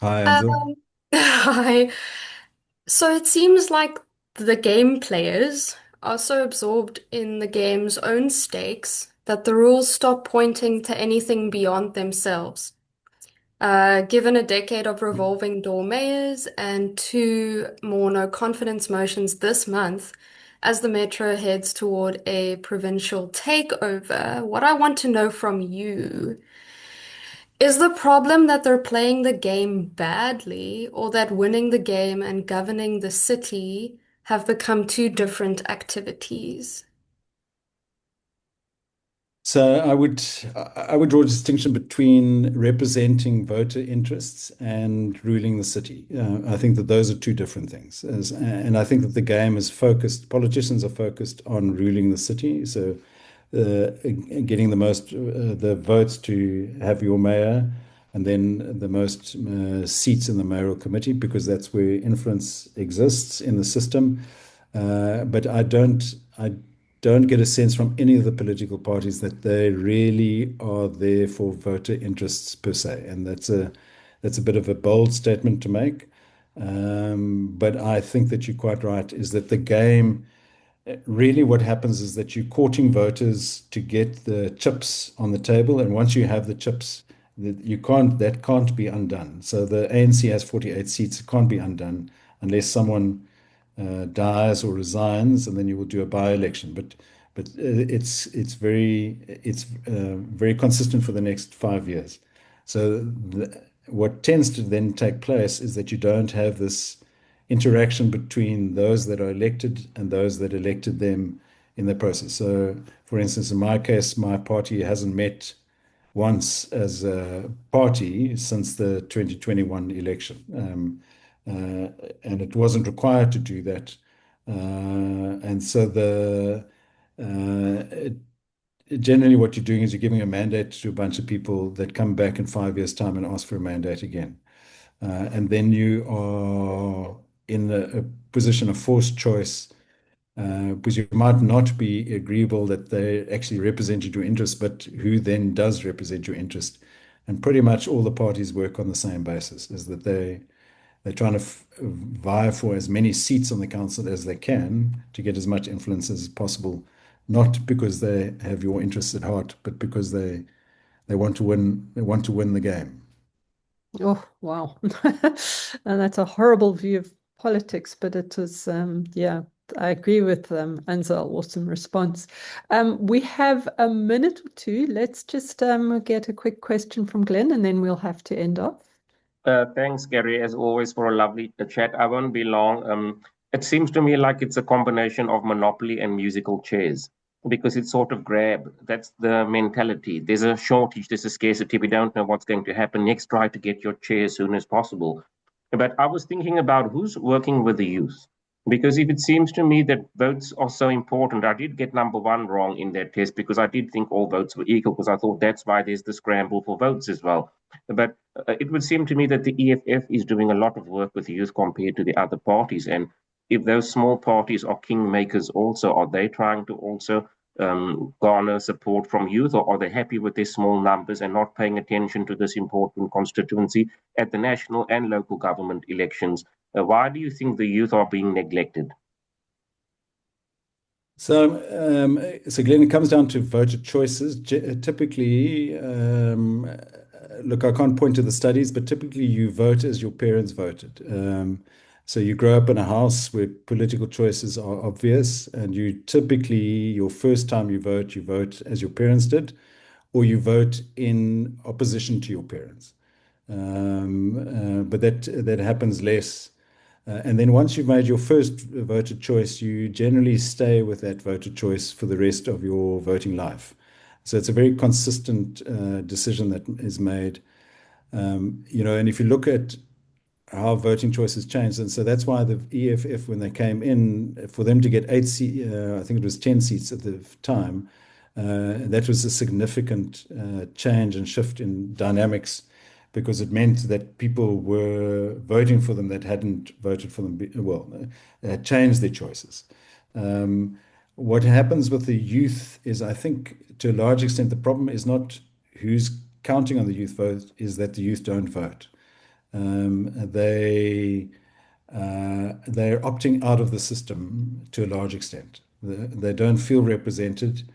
Hi, Ansel. Hi. So it seems like the game players are so absorbed in the game's own stakes that the rules stop pointing to anything beyond themselves. Given a decade of revolving door mayors and two more no confidence motions this month, as the Metro heads toward a provincial takeover, what I want to know from you is the problem that they're playing the game badly, or that winning the game and governing the city have become two different activities? So I would draw a distinction between representing voter interests and ruling the city. I think that those are two different things. And I think that the game is focused, politicians are focused on ruling the city. So getting the votes to have your mayor and then the most seats in the mayoral committee, because that's where influence exists in the system. But I don't get a sense from any of the political parties that they really are there for voter interests per se, and that's a bit of a bold statement to make. But I think that you're quite right, is that the game really what happens is that you're courting voters to get the chips on the table, and once you have the chips, that can't be undone. So the ANC has 48 seats, it can't be undone unless someone dies or resigns, and then you will do a by-election. But it's very consistent for the next 5 years. So what tends to then take place is that you don't have this interaction between those that are elected and those that elected them in the process. So, for instance, in my case, my party hasn't met once as a party since the 2021 election. And it wasn't required to do that. And so generally what you're doing is you're giving a mandate to a bunch of people that come back in 5 years' time and ask for a mandate again. And then you are in a position of forced choice, because you might not be agreeable that they actually represented your interest, but who then does represent your interest? And pretty much all the parties work on the same basis, is that they're trying to vie for as many seats on the council as they can to get as much influence as possible, not because they have your interests at heart, but because they want to win. They want to win the game. Oh, wow. And that's a horrible view of politics, but it was, yeah, I agree with Ansel. Awesome response. We have a minute or two. Let's just get a quick question from Glenn, and then we'll have to end off. Thanks, Gary, as always, for a lovely chat. I won't be long. It seems to me like it's a combination of Monopoly and musical chairs, because it's sort of grab. That's the mentality. There's a shortage, there's a scarcity. We don't know what's going to happen next. Try to get your chair as soon as possible. But I was thinking about who's working with the youth. Because if it seems to me that votes are so important, I did get number one wrong in that test, because I did think all votes were equal, because I thought that's why there's the scramble for votes as well. But it would seem to me that the EFF is doing a lot of work with youth compared to the other parties. And if those small parties are kingmakers also, are they trying to also garner support from youth, or are they happy with their small numbers and not paying attention to this important constituency at the national and local government elections? Why do you think the youth are being neglected? So Glenn, it comes down to voter choices. Typically, look, I can't point to the studies, but typically you vote as your parents voted. So you grow up in a house where political choices are obvious, and you typically, your first time you vote as your parents did, or you vote in opposition to your parents. But that happens less. And then once you've made your first voted choice, you generally stay with that voted choice for the rest of your voting life. So it's a very consistent decision that is made. And if you look at how voting choices changed, and so that's why the EFF, when they came in, for them to get 8 seats, I think it was 10 seats at the time, that was a significant change and shift in dynamics, because it meant that people were voting for them that hadn't voted for them, changed their choices. What happens with the youth is, I think, to a large extent, the problem is not who's counting on the youth vote, is that the youth don't vote. They're opting out of the system to a large extent. They don't feel represented,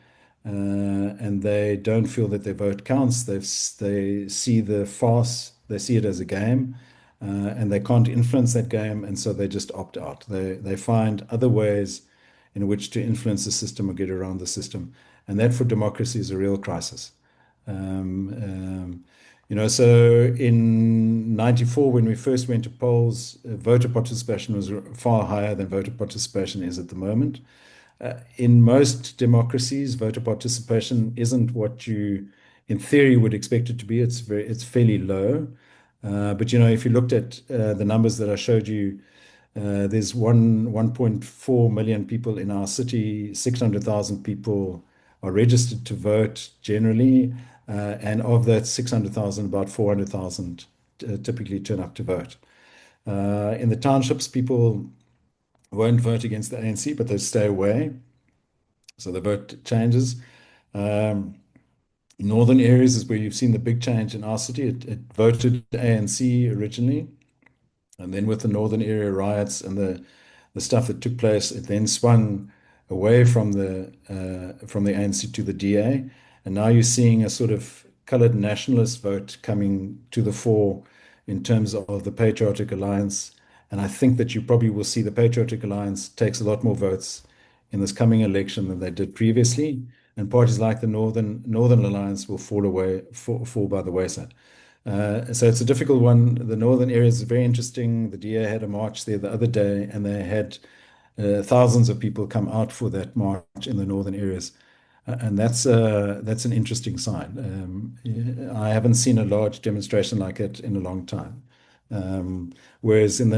and they don't feel that their vote counts. They see the farce, they see it as a game, and they can't influence that game, and so they just opt out. They find other ways in which to influence the system or get around the system, and that for democracy is a real crisis. So in '94, when we first went to polls, voter participation was far higher than voter participation is at the moment. In most democracies, voter participation isn't what you, in theory, would expect it to be. It's fairly low. But if you looked at the numbers that I showed you, there's 1.4 million people in our city. 600,000 people are registered to vote generally, and of that 600,000, about 400,000 typically turn up to vote. In the townships, people won't vote against the ANC, but they stay away. So the vote changes. Northern areas is where you've seen the big change in our city. It voted ANC originally, and then with the northern area riots and the stuff that took place, it then swung away from the ANC to the DA, and now you're seeing a sort of coloured nationalist vote coming to the fore in terms of the Patriotic Alliance. And I think that you probably will see the Patriotic Alliance takes a lot more votes in this coming election than they did previously, and parties like the Northern Alliance will fall by the wayside. So it's a difficult one. The northern area is very interesting. The DA had a march there the other day, and they had thousands of people come out for that march in the northern areas. And that's an interesting sign. I haven't seen a large demonstration like it in a long time. Whereas in the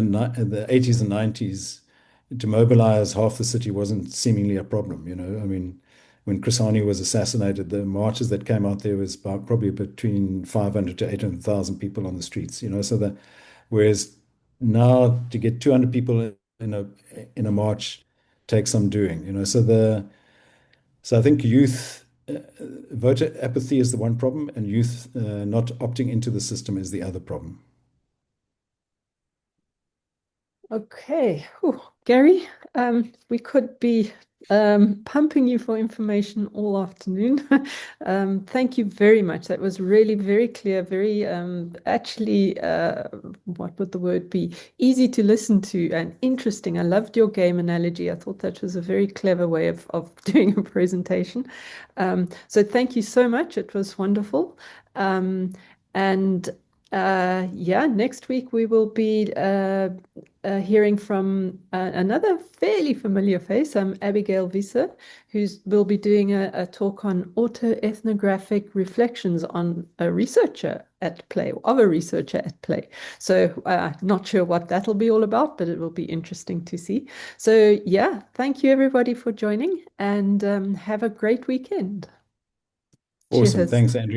80s and 90s, to mobilize half the city wasn't seemingly a problem. I mean, when Chris Hani was assassinated, the marches that came out there was probably between 500 to 800,000 people on the streets. Whereas now to get 200 people in a march takes some doing. So I think youth voter apathy is the one problem, and youth not opting into the system is the other problem. Okay. Whew. Gary, we could be pumping you for information all afternoon. Thank you very much. That was really very clear, very actually, what would the word be? Easy to listen to and interesting. I loved your game analogy. I thought that was a very clever way of doing a presentation. So thank you so much. It was wonderful. Next week we will be hearing from another fairly familiar face, Abigail Visser, who will be doing a talk on autoethnographic reflections on a researcher at play, of a researcher at play. So not sure what that'll be all about, but it will be interesting to see. So yeah, thank you everybody for joining, and have a great weekend. Awesome. Cheers. Thanks, Andrea.